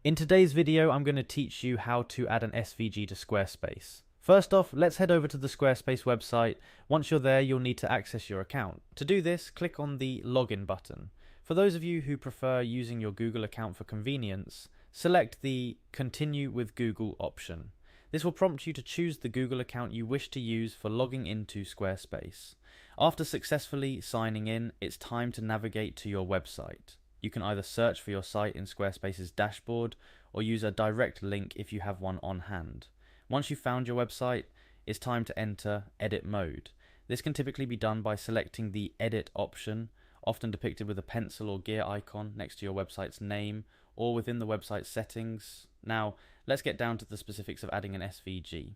In today's video, I'm going to teach you how to add an SVG to Squarespace. First off, let's head over to the Squarespace website. Once you're there, you'll need to access your account. To do this, click on the Login button. For those of you who prefer using your Google account for convenience, select the Continue with Google option. This will prompt you to choose the Google account you wish to use for logging into Squarespace. After successfully signing in, it's time to navigate to your website. You can either search for your site in Squarespace's dashboard or use a direct link if you have one on hand. Once you've found your website, it's time to enter edit mode. This can typically be done by selecting the edit option, often depicted with a pencil or gear icon next to your website's name or within the website settings. Now, let's get down to the specifics of adding an SVG.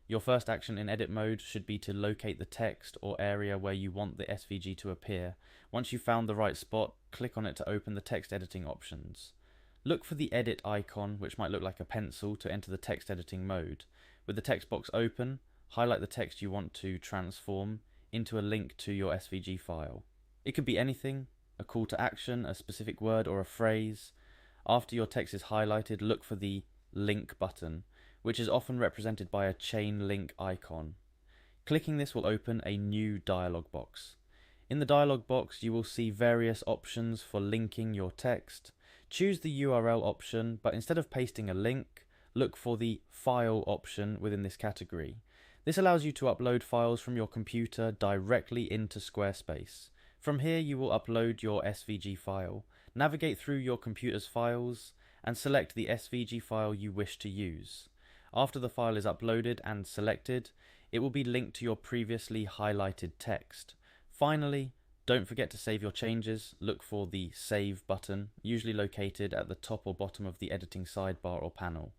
Your first action in edit mode should be to locate the text or area where you want the SVG to appear. Once you've found the right spot, click on it to open the text editing options. Look for the edit icon, which might look like a pencil, to enter the text editing mode. With the text box open, highlight the text you want to transform into a link to your SVG file. It could be anything, a call to action, a specific word or a phrase. After your text is highlighted, look for the link button, which is often represented by a chain link icon. Clicking this will open a new dialog box. In the dialog box, you will see various options for linking your text. Choose the URL option, but instead of pasting a link, look for the file option within this category. This allows you to upload files from your computer directly into Squarespace. From here, you will upload your SVG file. Navigate through your computer's files and select the SVG file you wish to use. After the file is uploaded and selected, it will be linked to your previously highlighted text. Finally, don't forget to save your changes. Look for the Save button, usually located at the top or bottom of the editing sidebar or panel.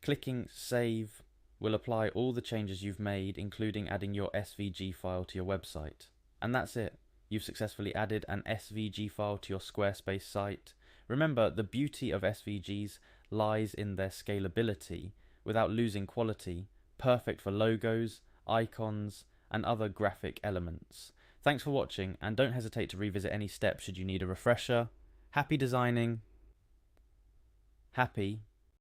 Clicking Save will apply all the changes you've made, including adding your SVG file to your website. And that's it. You've successfully added an SVG file to your Squarespace site. Remember, the beauty of SVGs lies in their scalability without losing quality, perfect for logos, icons, and other graphic elements. Thanks for watching, and don't hesitate to revisit any steps should you need a refresher. Happy designing. Happy